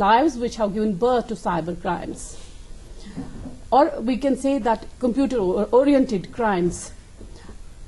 lives which have given birth to cyber crimes, or we can say that computer oriented crimes।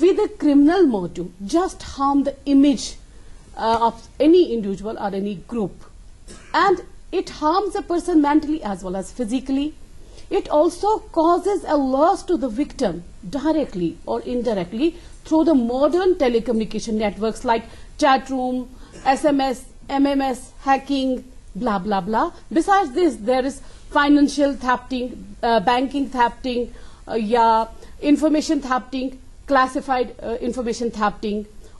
with a criminal motive, just harm the image of any individual or any group, and it harms a person mentally as well as physically. It also causes a loss to the victim directly or indirectly through the modern telecommunication networks like chat room, SMS, MMS, hacking, blah blah blah. Besides this, there is financial thefting, banking thefting, information thefting, classified information thefting,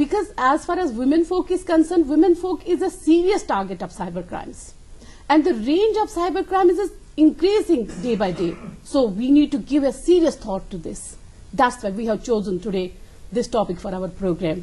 because as far as women folk is concerned, women folk is a serious target of cyber crimes, and the range of cyber crimes is increasing day by day. So we need to give a serious thought to this. That's why we have chosen today this topic for our program.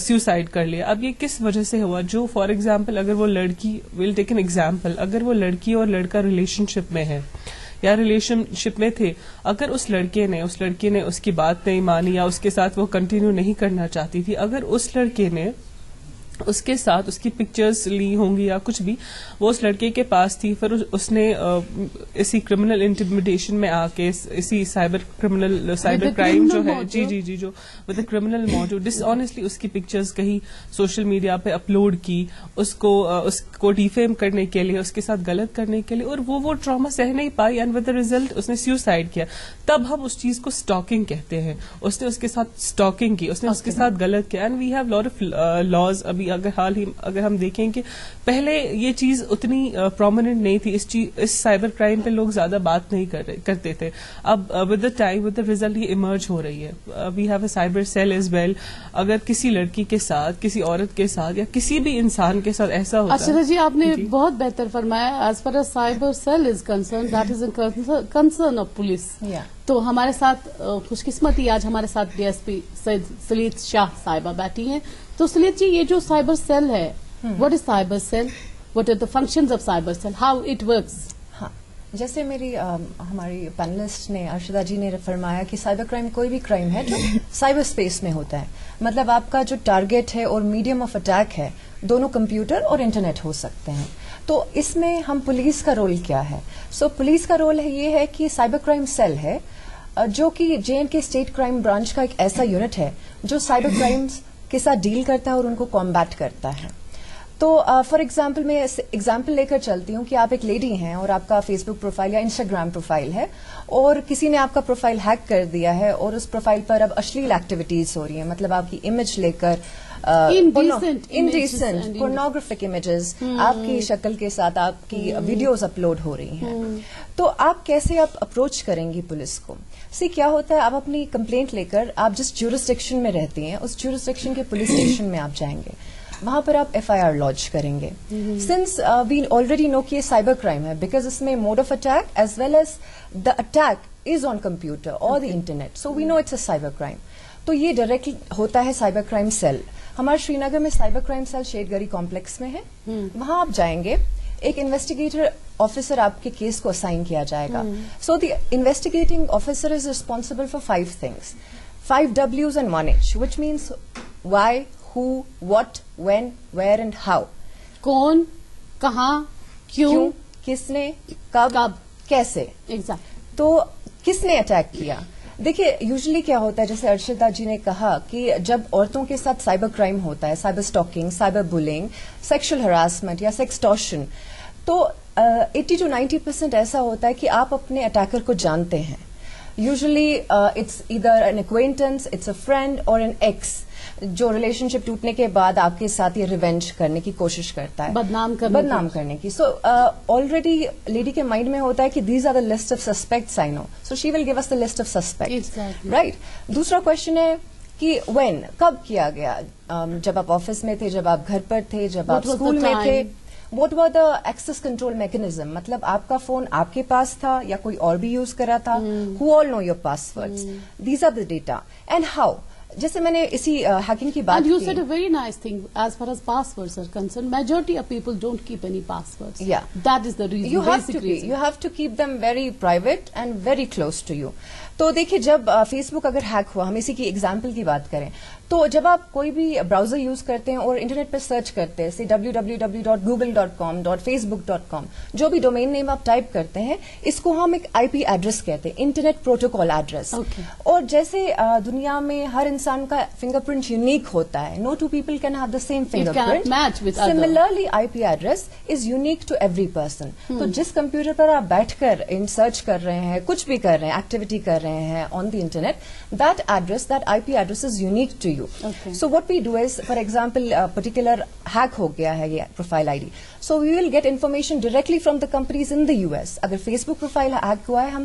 Suicide کر لیا. اب یہ کس وجہ سے ہوا؟ جو for example اگر وہ لڑکی، ویل ٹیک این ایگزامپل، اگر وہ لڑکی اور لڑکا ریلیشن شپ میں ہے یا ریلیشن شپ میں تھے، اگر اس لڑکی نے اس کی بات نہیں مانی یا اس کے ساتھ وہ کنٹینیو نہیں کرنا چاہتی تھی، اگر اس لڑکے نے اس کے ساتھ اس کی پکچرز لی ہوں گی یا کچھ بھی، وہ اس لڑکے کے پاس تھی، پھر اس نے اسی کرمنل انٹیمیڈیشن میں آ کے، اسی سائبر کرائم جو ہے، جی جو with a criminal mojo dishonestly اس کی پکچرز کہیں سوشل میڈیا پہ اپلوڈ کی، اس کو ڈیفیم کرنے کے لیے، اس کے ساتھ غلط کرنے کے لیے، اور وہ ٹراما سہ نہیں پائی، اینڈ ود دا ریزلٹ اس نے سیوسائڈ کیا. تب ہم اس چیز کو اسٹاکنگ کہتے ہیں. اس نے اس کے ساتھ اسٹاکنگ کی، اس نے اس کے ساتھ غلط کیا. And we have lot of laws. ابھی اگر ہم دیکھیں کہ پہلے یہ چیز اتنی پرومیننٹ نہیں تھی، اس سائبر کرائم پہ لوگ زیادہ بات نہیں کرتے تھے. اب with the time, with the result یہ ایمرج ہو رہی ہے. We have a cyber cell as well. اگر کسی لڑکی کے ساتھ، کسی عورت کے ساتھ یا کسی بھی انسان کے ساتھ ایسا ہوتا ہے. اچھا جی، آپ نے بہت بہتر فرمایا. As far as cyber cell is concern, that is a concern of police. تو ہمارے ساتھ خوش قسمتی آج ہمارے ساتھ ڈی ایس پی سلیت شاہ صاحبہ بیٹھی ہیں. تو سلیت جی، یہ جو سائبر سیل ہے، what is cyber cell, what are the functions of cyber cell, how it works? ہاں، جیسے ہماری پینلسٹ نے، ارشدہ جی نے فرمایا کہ سائبر کرائم کوئی بھی کرائم ہے جو سائبر اسپیس میں ہوتا ہے. مطلب آپ کا جو ٹارگیٹ ہے اور میڈیم آف اٹیک ہے، دونوں کمپیوٹر اور انٹرنیٹ ہو سکتے ہیں. تو اس میں ہم پولیس کا رول کیا ہے؟ پولیس کا رول یہ ہے کہ سائبر کرائم سیل ہے، جو کہ JNK اسٹیٹ کرائم برانچ کا ایک ایسا یونٹ ہے جو سائبر کرائمز کے ساتھ ڈیل کرتا ہے اور ان کو کمبیٹ کرتا ہے. تو فار ایگزامپل میں ایگزامپل لے کر چلتی ہوں کہ آپ ایک لیڈی ہیں اور آپ کا فیس بک پروفائل یا انسٹاگرام پروفائل ہے، اور کسی نے آپ کا پروفائل ہیک کر دیا ہے، اور اس پروفائل پر اب اشلیل ایکٹیویٹیز ہو رہی ہیں. مطلب آپ کی امیج لے کر انڈیسنٹ پورنوگرافک امیجز آپ کی شکل کے ساتھ آپ کی ویڈیوز اپلوڈ ہو رہی ہیں. تو آپ کیسے اپروچ کریں گی پولیس کو؟ کیا ہوتا ہے، آپ اپنی کمپلینٹ لے کر آپ جس جورسڈکشن میں رہتی ہیں اس جورسڈکشن کے پولیس اسٹیشن میں آپ جائیں گے، وہاں پر آپ FIR لانچ کریں گے. سنس وی آلریڈی نو کہ یہ سائبر کرائم ہے، بیکاز اس میں mode of attack as well as the attack is on computer اور the internet, so we know it's a cyber crime. تو یہ ڈائریکٹلی ہوتا ہے سائبر کرائم سیل. ہمارے شری نگر میں سائبر کرائم سیل شیڈ گری کمپلیکس میں ہے. وہاں آپ جائیں گے، ایک انویسٹیگیٹر آفیسر آپ کے کیس کو اسائن کیا جائے گا. So the investigating officer is responsible for 5 things, 5 W's and 1 H, which means why, who, what, when, where and how. کون، کہاں، کیوں، کس نے، کب، کیسے. تو کس نے اٹیک کیا؟ دیکھیے یوزلی کیا ہوتا ہے، جیسے ارشدہ جی نے کہا کہ جب عورتوں کے ساتھ سائبر کرائم ہوتا ہے، cyber stalking, cyber bullying, sexual harassment یا سیکسٹورشن، تو 80 to 90% ایسا ہوتا ہے کہ آپ اپنے اٹیکر کو جانتے ہیں. Usually it's either an acquaintance, it's a friend اور این ایکس، جو ریلیشن شپ ٹوٹنے کے بعد آپ کے ساتھ یہ ریونج کرنے کی کوشش کرتا ہے، بدنام کرنے کی. سو آلریڈی لیڈی کے مائنڈ میں ہوتا ہے کہ these are the list of suspects I know, so she will give us the list of suspects, right. دوسرا کوشچن ہے کہ وین، کب کیا گیا، جب آپ آفس میں تھے، جب آپ گھر پر تھے، جب آپ اسکول میں تھے. What were the access control mechanism, مطلب آپ کا فون آپ کے پاس تھا یا کوئی اور بھی یوز کرا تھا. Who all know your passwords, these are the data. And how, جیسے میں نے اسی ہیکنگ کی بات کی. You said a very nice thing as far as passwords are concerned. Majority of people don't keep any passwords. Yeah. That is the reason. You have to keep them very private and very close to you. تو دیکھیے جب face بک اگر hack ہوا، ہم اسی کی example کی بات کریں، تو جب آپ کوئی بھی براؤزر یوز کرتے ہیں اور انٹرنیٹ پہ سرچ کرتے ہیں، جیسے www.google.com .facebook.com، جو بھی ڈومین نیم آپ ٹائپ کرتے ہیں، اس کو ہم ایک IP ایڈریس کہتے ہیں، انٹرنیٹ پروٹوکال ایڈریس. اور جیسے دنیا میں ہر انسان کا فنگر پرنٹ یونیک ہوتا ہے، no two people can have the same fingerprint. Similarly IP address is unique to every person. تو جس کمپیوٹر پر آپ بیٹھ کر سرچ کر رہے ہیں، کچھ بھی کر رہے ہیں، ایکٹیویٹی کر رہے ہیں on the internet, that IP address is unique to you. So what we do is, for example, particular hack ہو گیا ہے یہ profile ID. So we will get information directly from the companies in the US. اگر Facebook profile hack ہوا ہے، ہم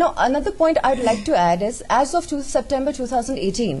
Now, another point I'd like to add is, as of September 2018,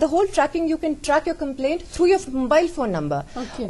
the whole tracking, you can track your complaint through your mobile phone number.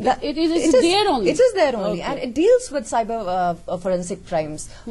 It is there only. And it deals with cyber forensic crimes.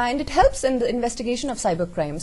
and it helps in the investigation of cyber crimes.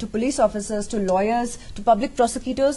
to police officers, to lawyers, to public prosecutors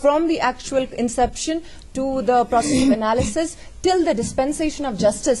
from the actual inception to the process of analysis till the dispensation of justice.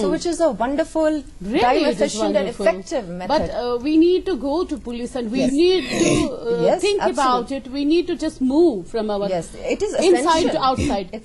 So which is a wonderful, time efficient and effective method. But we need to go to police and we need to think about it. We need to just move from our it is inside to outside.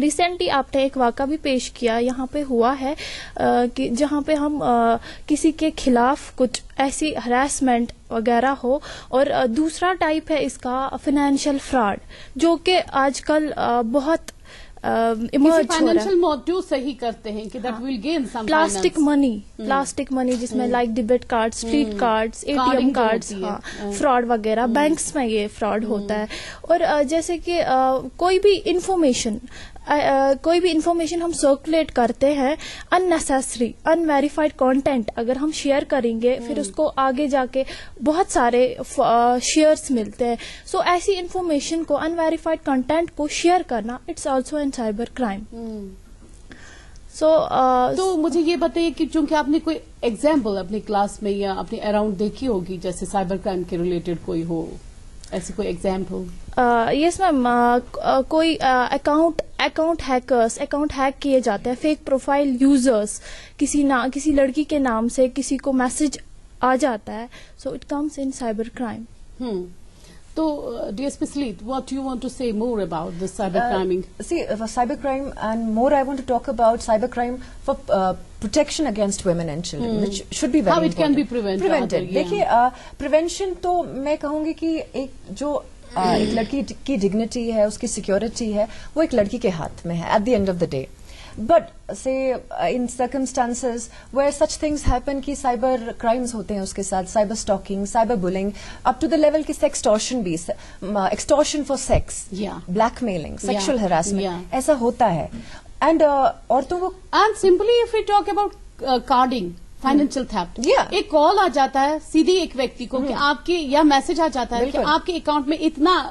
Recently آپ نے ایک واقعہ بھی پیش کیا, یہاں پہ ہوا ہے کہ جہاں پہ ہم کسی کے خلاف کچھ ایسی ہراسمنٹ وغیرہ ہو, اور دوسرا ٹائپ ہے اس کا فائنینشیل فراڈ, جو کہ آج کل بہت فائنینشیل موٹیو صحیح کرتے ہیں کہ that will gain some plastic money جس میں like debit card, credit cards, A T M cards, fraud وغیرہ, بینکس میں یہ فراڈ ہوتا ہے. اور جیسے کہ کوئی بھی انفارمیشن ہم سرکولیٹ کرتے ہیں, ان نیسیسری ان ویریفائڈ کانٹینٹ اگر ہم شیئر کریں گے, پھر اس کو آگے جا کے بہت سارے شیئرس ملتے ہیں. سو ایسی انفارمیشن کو, ان ویریفائڈ کنٹینٹ کو شیئر کرنا, it's also an cyber crime. تو مجھے یہ بتائیے کہ چونکہ آپ نے کوئی ایگزامپل اپنی کلاس میں یا اپنے اراؤنڈ دیکھی ہوگی جیسے سائبر کرائم کے ریلیٹڈ کوئی ہو, ایسی کوئی ایگزامپل؟ یس میم, کوئی اکاؤنٹ ہیک کیے جاتے ہیں, فیک پروفائل یوزرس, کسی لڑکی کے نام سے کسی کو میسج آ جاتا ہے, so it comes in cyber crime. تو ڈی ایس پی سلیت, what you want to say more about this cyber criming? See, for cyber crime and more I want to talk about cyber crime for protection against women and children, which should be very How important. How it can be prevented? دیکھیے, prevention تو میں کہوں گی کہ ایک لڑکی کی dignity ہے, اس کی سیکورٹی ہے, وہ ایک لڑکی کے ہاتھ میں ہے at the end of the day. But say in circumstances where such things happen کہ cyber crimes ہوتے ہیں اس کے ساتھ, cyber stalking, cyber bullying, up to the level کہ sextortion بھی, extortion for sex, blackmailing, sexual harassment, ایسا ہوتا ہے. And عورتوں کو, and simply if we talk about carding, financial theft, ایک کال آ جاتا ہے سیدھی ایک ویکتی کو کہ آپ کی, یا میسج آ جاتا ہے کہ آپ کے اکاؤنٹ میں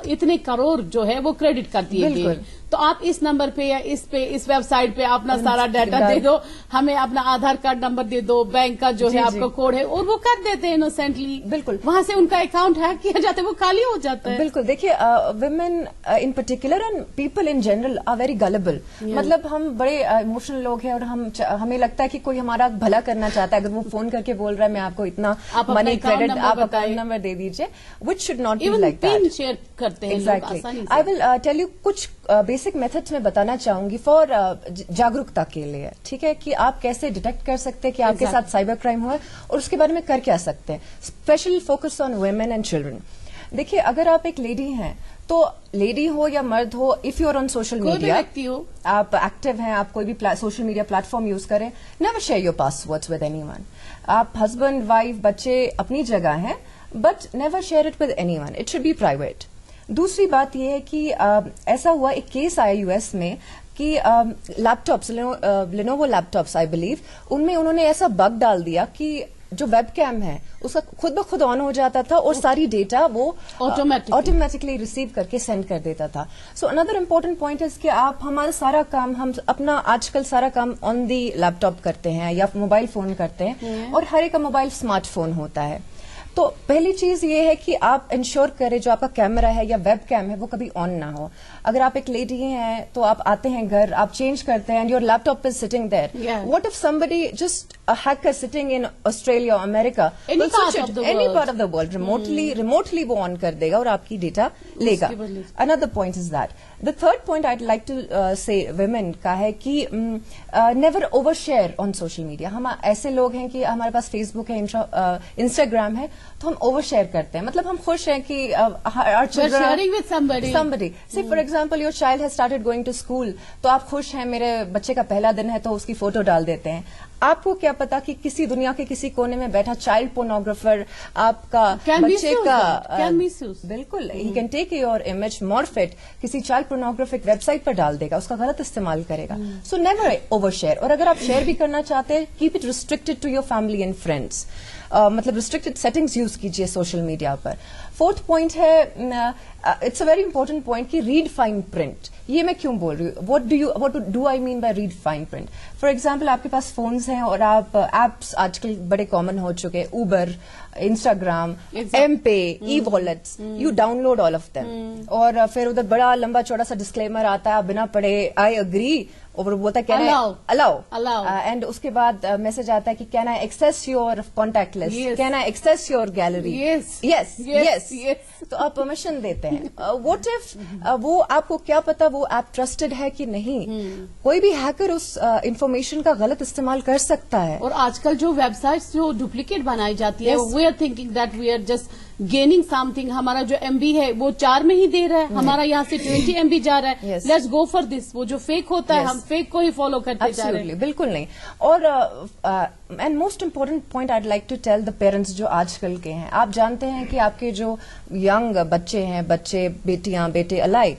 اتنے کروڑ جو ہے وہ کریڈٹ کر دیے گئے, تو آپ اس نمبر پہ یا اس ویب سائٹ پہ اپنا سارا ڈیٹا دے دو, ہمیں اپنا آدھار کارڈ نمبر دے دو, بینک کا جو ہے آپ کا کوڈ ہے, اور وہ کر دیتے ہیں انوسینٹلی. بالکل, وہاں سے ان کا اکاؤنٹ ہیک کیا جاتا ہے, وہ خالی ہو جاتا ہے. بالکل, دیکھیے women in particular and people in general are very gullible. مطلب ہم بڑے ایموشنل لوگ ہیں, اور ہمیں لگتا ہے کہ کوئی ہمارا بھلا کرنا چاہتا ہے. اگر وہ فون کر کے بول رہا ہے میں آپ کو اتنا منی کریڈٹ, آپ اکاؤنٹ نمبر دے دیجیے, which should not be like that. Share کرتے ہیں. Exactly, I will tell you کچھ بیسک میتھڈس میں بتانا چاہوں گی فار جاگروکتا کے لیے, ٹھیک ہے, کہ آپ کیسے ڈیٹیکٹ کر سکتے ہیں کہ آپ کے ساتھ سائبر کرائم ہوا ہے, اور اس کے بارے میں کر کیا سکتے ہیں. Special focus on women and children. دیکھیے, اگر آپ ایک لیڈی ہیں, تو لیڈی ہو یا مرد ہو, if you are on social media, آپ ایکٹیو ہیں, آپ کوئی بھی social media platform use کریں, never share your passwords with anyone. آپ ہسبینڈ, وائف, بچے اپنی جگہ ہیں, but never share it with anyone, it should be private. دوسری بات یہ ہے کہ ایسا ہوا, ایک کیس آیا یو ایس میں کہ laptops, Lenovo laptops I believe, ان میں انہوں نے ایسا بگ ڈال دیا کہ جو ویب کیم ہے اس کا خود بخود آن ہو جاتا تھا, اور ساری ڈیٹا وہ آٹومیٹکلی ریسیو کر کے سینڈ کر دیتا تھا. سو اندر امپورٹنٹ پوائنٹ ہے کہ آپ, ہمارا سارا کام, ہم اپنا آج کل سارا کام آن دی لیپ ٹاپ کرتے ہیں یا موبائل فون کرتے ہیں, اور ہر ایک کا موبائل اسمارٹ فون ہوتا ہے. تو پہلی چیز یہ ہے کہ آپ انشور کریں جو آپ کا کیمرہ ہے یا ویب کیم ہے وہ کبھی آن نہ ہو. اگر آپ ایک لیڈی ہیں تو آپ آتے ہیں گھر, آپ چینج کرتے ہیں, and your laptop is sitting there. What if somebody just a hacker sitting in Australia or America, any part of the world, remotely وہ آن کر دے گا اور آپ کی ڈیٹا لے گا. Another point is that. The third point I'd like to say women کا ہے کہ never overshare on social media. ہم ایسے لوگ ہیں کہ ہمارے پاس فیس بک ہے, انسٹاگرام ہے, تو ہم اوور شیئر کرتے ہیں. مطلب ہم خوش ہیں کہ sharing with somebody. Say for example your child has started going to school, تو آپ خوش ہیں, میرے بچے کا پہلا دن ہے, تو اس کی فوٹو ڈال دیتے ہیں. آپ کو کیا پتا کہ کسی دنیا کے کسی کونے میں بیٹھا چائلڈ پورنوگرافر آپ کا بچے کا, بالکل, ہی can take your image, morph it, کسی چائلڈ پورنوگرافک ویب سائٹ پر ڈال دے گا, اس کا غلط استعمال کرے گا. So never overshare. اور اگر آپ شیئر بھی کرنا چاہتے ہیں, keep it restricted to your family and friends. مطلب ریسٹرکٹیڈ سیٹنگز یوز کیجیے سوشل میڈیا پر. فورتھ پوائنٹ ہے, it's a very important point کہ ریڈ فائن پرنٹ. یہ میں کیوں بول رہی ہوں, what do I mean by read fine print? For example, آپ کے پاس فونز ہیں اور آپ ایپس آج کل بڑے کامن ہو چکے, Uber, Instagram, M pay, e wallets, you download all of them, اور پھر ادھر بڑا لمبا چوڑا سا ڈسکلیمر آتا ہے, آپ بنا پڑھے آئی اگری اور وہ بولتا ہے کین آئی الاؤ اینڈ اس کے بعد میسج آتا ہے کہ can I access your contact list, can I access your gallery, yes تو آپ پرمیشن دیتے ہیں. واٹ ایف وہ آپ کو کیا پتا وہ ایپ ٹرسٹڈ ہے کہ نہیں, کوئی بھی ہیکر اس انفارمیشن کا غلط استعمال کر سکتا ہے. اور آج کل جو ویب سائٹس جو ڈپلیکیٹ بنائی جاتی ہے, we are thinking that we are just gaining something, ہمارا جو MB ہے وہ 4 میں ہی دے رہا ہے, ہمارا یہاں سے 20 MB جا رہا ہے, لیٹس گو فار دس. وہ جو فیک ہوتا ہے ہم فیک کو ہی فالو کرتے جا رہے ہیں. بالکل نہیں. اور and most important point I like to tell the parents جو آج کل کے ہیں, آپ جانتے ہیں کہ آپ کے جو ینگ بچے ہیں, بچے بیٹیاں بیٹے الائک,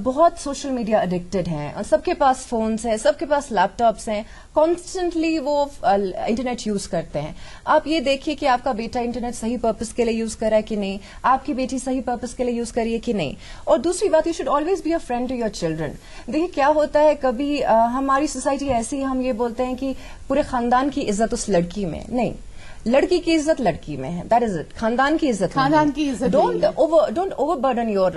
بہت سوشل میڈیا اڈکٹڈ ہیں, سب کے پاس فونس ہیں, سب کے پاس لیپ ٹاپس ہیں, کانسٹنٹلی وہ انٹرنیٹ یوز کرتے ہیں. آپ یہ دیکھیے کہ آپ کا بیٹا انٹرنیٹ صحیح پرپز کے لیے یوز کر رہا ہے کہ نہیں, آپ کی بیٹی صحیح پرپز کے لیے یوز کریے کہ نہیں. اور دوسری بات, you should always be a friend to your children. دیکھیے کیا ہوتا ہے, کبھی ہماری سوسائٹی ایسی ہے, ہم یہ بولتے ہیں کہ پورے خاندان کی عزت اس لڑکی میں, نہیں, لڑکی کی عزت لڑکی میں ہے, دیٹ از اٹ. خاندان کی عزت don't over burden your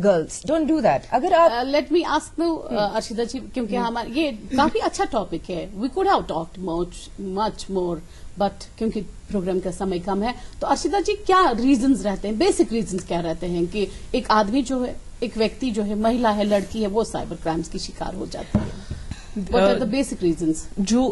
girls, don't do that. اگر آپ لیٹ می آسک نو ارشدہ جی, کیونکہ ہمارا یہ کافی اچھا ٹاپک ہے, we could have talked much more, but کیونکہ پروگرام کا سمے کم ہے, تو ارشدہ جی کیا ریزنز رہتے ہیں, بیسک ریزنز کیا رہتے ہیں کہ ایک آدمی جو ہے, ایک ویکتی جو ہے, مہیلا ہے, لڑکی ہے, وہ سائبر کرائمز کی شکار ہو جاتی ہے؟ What are the basic reasons? جو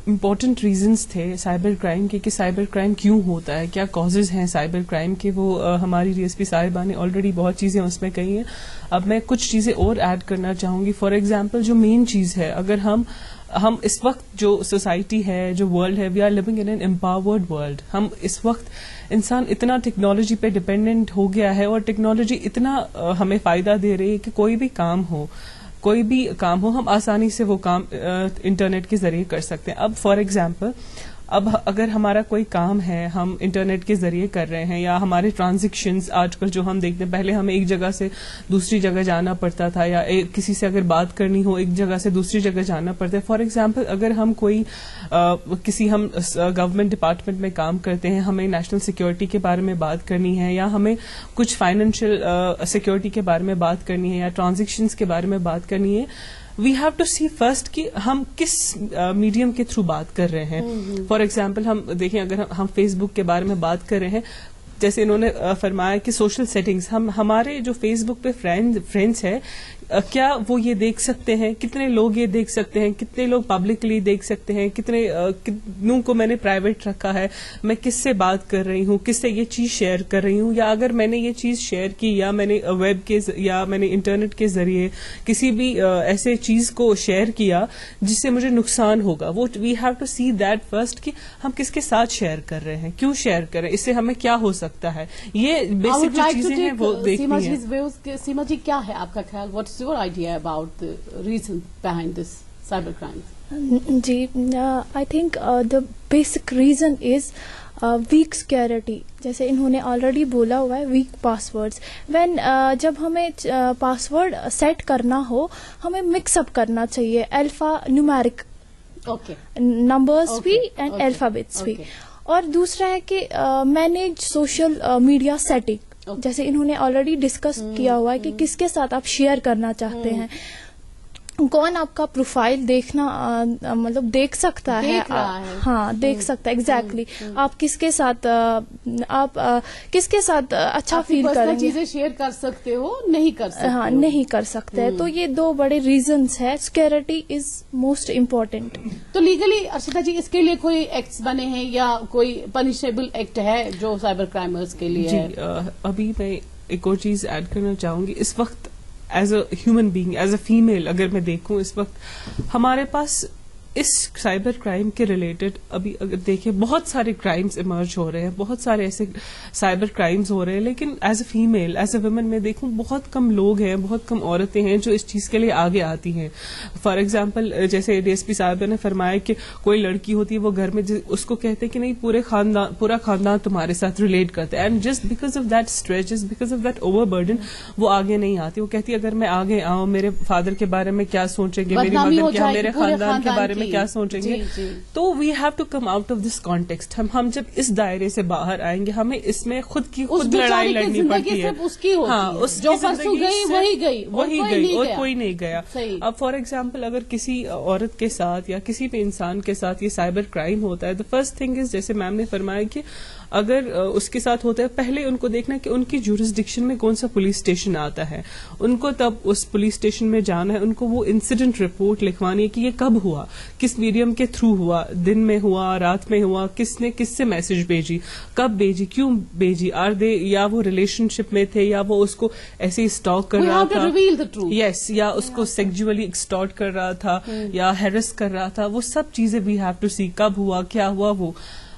امپورٹنٹ ریزنس تھے سائبر کرائم کے, کہ سائبر کرائم کیوں ہوتا ہے, کیا کازز ہیں سائبر کرائم کے, وہ ہماری DSP صاحبہ نے آلریڈی بہت چیزیں اس میں کہی ہیں. اب میں کچھ چیزیں اور ایڈ کرنا چاہوں گی. فار ایگزامپل جو مین چیز ہے, اگر ہم اس وقت جو سوسائٹی ہے, جو ورلڈ ہے, we are living in an empowered world. ہم اس وقت انسان اتنا ٹیکنالوجی پہ ڈپینڈنٹ ہو گیا ہے, اور ٹیکنالوجی اتنا ہمیں فائدہ دے رہی ہے کہ کوئی بھی کام ہو ہم آسانی سے وہ کام انٹرنیٹ کے ذریعے کر سکتے ہیں. اب فار ایگزامپل, اب اگر ہمارا کوئی کام ہے ہم انٹرنیٹ کے ذریعے کر رہے ہیں, یا ہمارے ٹرانزیکشنز آج کل جو ہم دیکھتے ہیں, پہلے ہمیں ایک جگہ سے دوسری جگہ جانا پڑتا تھا, یا کسی سے اگر بات کرنی ہو ایک جگہ سے دوسری جگہ جانا پڑتا ہے. فار ایگزامپل اگر ہم ہم گورنمنٹ ڈپارٹمنٹ میں کام کرتے ہیں, ہمیں نیشنل سیکورٹی کے بارے میں بات کرنی ہے, یا ہمیں کچھ فائنینشیل سیکورٹی کے بارے میں بات کرنی ہے, یا ٹرانزیکشنز کے بارے میں بات کرنی ہے, we have to see first کہ ہم کس میڈیم کے تھرو بات کر رہے ہیں. فار ایگزامپل ہم دیکھیں, اگر ہم فیس بک کے بارے میں بات کر رہے ہیں, جیسے انہوں نے فرمایا کہ سوشل سیٹنگز, ہمارے جو فیس بک پہ فرینڈس ہیں, کیا وہ یہ دیکھ سکتے ہیں, کتنے لوگ یہ دیکھ سکتے ہیں, کتنے لوگ پبلکلی دیکھ سکتے ہیں, کتنوں کو میں نے پرائیویٹ رکھا ہے, میں کس سے بات کر رہی ہوں, کس سے یہ چیز شیئر کر رہی ہوں, یا اگر میں نے یہ چیز شیئر کی, یا میں نے ویب کے یا میں نے انٹرنیٹ کے ذریعے کسی بھی ایسے چیز کو شیئر کیا جس سے مجھے نقصان ہوگا, وہ we have to see that first کہ ہم کس کے ساتھ شیئر کر رہے ہیں, کیوں شیئر کر رہے ہیں, اس سے ہمیں کیا ہو سکتا ہے. یہ بیسک جو چیزیں ہیں وہ دیکھنی ہیں. سیما جی کیا ہے آپ کا خیال, what is your idea about the reason behind this cyber crime? جی, I think the basic reason is weak security. جیسے انہوں نے آلریڈی بولا ہوا ہے, ویک پاسورڈز. وین جب ہمیں پاسورڈ سیٹ کرنا ہو, ہمیں مکس اپ کرنا چاہیے, الفا نیومیرک نمبرز بھی اینڈ الفابیٹس بھی. اور دوسرا ہے کہ مینیج سوشل میڈیا سیٹنگ, جیسے انہوں نے آلریڈی ڈسکس کیا ہوا ہے کہ کس کے ساتھ آپ شیئر کرنا چاہتے ہیں, کون آپ کا پروفائل دیکھنا مطلب دیکھ سکتا ہے, ہاں دیکھ سکتا ہے ایگزیکٹلی, آپ کس کے ساتھ اچھا فیل کریں گے, چیزیں شیئر کر سکتے ہو, نہیں کر سکتے, ہاں نہیں کر سکتے. تو یہ دو بڑے ریزنز ہے. Security is most important. تو لیگلی ارشدہ جی اس کے لیے کوئی ایکٹس بنے ہیں, یا کوئی پنشیبل ایکٹ ہے جو سائبر کرائمرز کے لیے؟ جی, ابھی میں ایک اور چیز ایڈ کرنا چاہوں گی. اس وقت as a human being, as a female اگر میں دیکھوں, اس وقت ہمارے پاس اس سائبر کرائم کے ریلیٹڈ ابھی اگر دیکھیں بہت سارے کرائمز ایمرج ہو رہے ہیں, بہت سارے ایسے سائبر کرائمز ہو رہے ہیں, لیکن as a female, as a women میں دیکھوں بہت کم لوگ ہیں, بہت کم عورتیں ہیں جو اس چیز کے لیے آگے آتی ہیں. فار ایگزامپل جیسے DSP صاحبہ نے فرمایا کہ کوئی لڑکی ہوتی ہے وہ گھر میں اس کو کہتے ہیں کہ نہیں پورا خاندان تمہارے ساتھ ریلیٹ کرتا ہے, and just because of that stress, just because of that over burden وہ آگے نہیں آتی. وہ کہتی ہے اگر میں آگے آؤں, میرے فادر کے بارے میں کیا سوچیں گے, میری مدر کیا, میرے خاندان کے بارے میں میں کیا سوچیں گے. تو we have to come out of this context. ہم جب اس دائرے سے باہر آئیں گے ہمیں اس میں خود کی خود لڑائی لڑنی پڑتی ہے. ہاں, اس کی زندگی وہی گئی اور کوئی نہیں گیا. اب فار ایگزامپل اگر کسی عورت کے ساتھ یا کسی بھی انسان کے ساتھ یہ سائبر کرائم ہوتا ہے, دا فرسٹ تھنگ از, جیسے میم نے فرمایا کہ اگر اس کے ساتھ ہوتا ہے پہلے ان کو دیکھنا کہ ان کی جورسڈکشن میں کون سا پولیس اسٹیشن آتا ہے, ان کو تب اس پولیس اسٹیشن میں جانا ہے, ان کو وہ انسیڈنٹ رپورٹ لکھوانی ہے کہ یہ کب ہوا, کس میڈیم کے تھرو ہوا, دن میں ہوا, رات میں ہوا, کس نے کس سے میسج بھیجی, کب بھیجی, کیوں بھیجی, آر دے, یا وہ ریلیشن شپ میں تھے یا وہ اس کو ایسے ہی اسٹاک کر رہا تھا, یس, یا اس کو سیکجولی ایکسٹارٹ کر رہا تھا یا ہیرس کر رہا تھا, وہ سب چیزیں وی ہیو ٹو سی, کب ہوا, کیا ہوا. وہ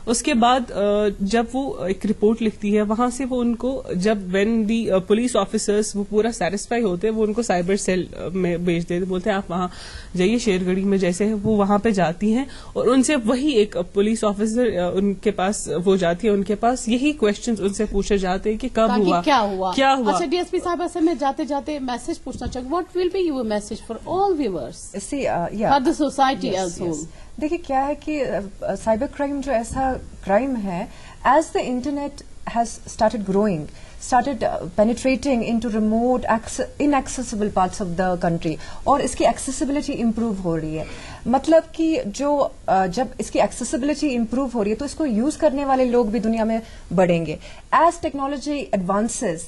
اس کے بعد جب وہ ایک رپورٹ لکھتی ہے وہاں سے وہ ان کو جب وین دی پولیس آفیسرز وہ پورا سیٹسفائی ہوتے ہیں وہ ان کو سائبر سیل میں بھیج دیتے, بولتے ہیں آپ وہاں جائیے شیر گڑھی میں, جیسے وہ وہاں پہ جاتی ہیں اور ان سے وہی ایک پولیس آفیسر ان کے پاس وہ جاتی ہے, ان کے پاس یہی کوشچنز ان سے پوچھے جاتے ہیں کہ کب ہوا, کیا ہوا. اچھا ڈی ایس پی صاحبہ سے میں جاتے جاتے میسج پوچھنا چاہوں گی, what will be your message for all viewers, for the society as whole. دیکھیے کیا ہے کہ سائبر کرائم جو ایسا کرائم ہے, as the internet has started growing, started penetrating into remote inaccessible parts of the country, اور اس کی ایکسیسیبلٹی امپروو ہو رہی ہے. مطلب کہ جو جب اس کی ایکسیسیبلٹی امپروو ہو رہی ہے تو اس کو یوز کرنے والے لوگ بھی دنیا میں بڑھیں گے. ایز ٹیکنالوجی ایڈوانسز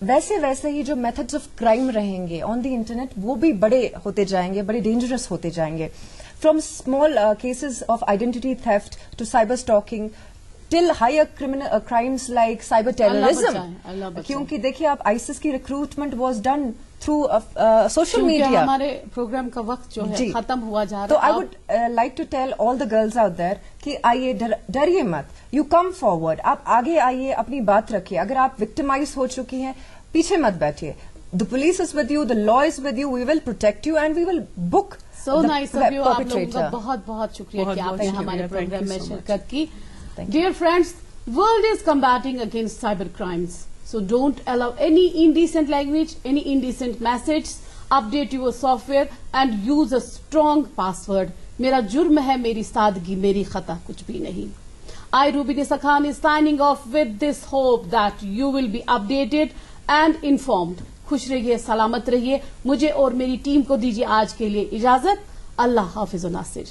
ویسے ویسے ہی جو میتھڈز آف کرائم رہیں گے آن دی انٹرنیٹ وہ بھی بڑے ہوتے جائیں گے, بڑے ڈینجرس ہوتے جائیں گے. From small cases of identity theft to cyber stalking till higher criminal crimes like cyber terrorism. کیونکہ دیکھیے آپ ISIS کی recruitment was done through social media. ہمارے پروگرام کا وقت جو ہے ختم ہوا جا رہا ہے. تو I would like to tell all the girls out there کہ آئیے ڈریے مت, you come forward, آپ آگے آئیے, اپنی بات رکھیے. اگر آپ victimize ہو چکی ہیں پیچھے مت بیٹھیے. The police is with you, the law is with you, we will protect you and we will book. So nice of you. آپ لوگوں کا بہت بہت شکریہ کہ آپ نے ہمارے پروگرام میں شرکت کی. Dear friends, world is combating against cyber crimes, so don't allow any indecent language, any indecent message. Update your soft where and use a strong password. میرا جرم ہے میری سادگی, میری خطا کچھ بھی نہیں. I, Ruby Nisa Khan, is signing off with this hope that you will be updated and informed. خوش رہیے, سلامت رہیے. مجھے اور میری ٹیم کو دیجیے آج کے لیے اجازت. اللہ حافظ و ناصر.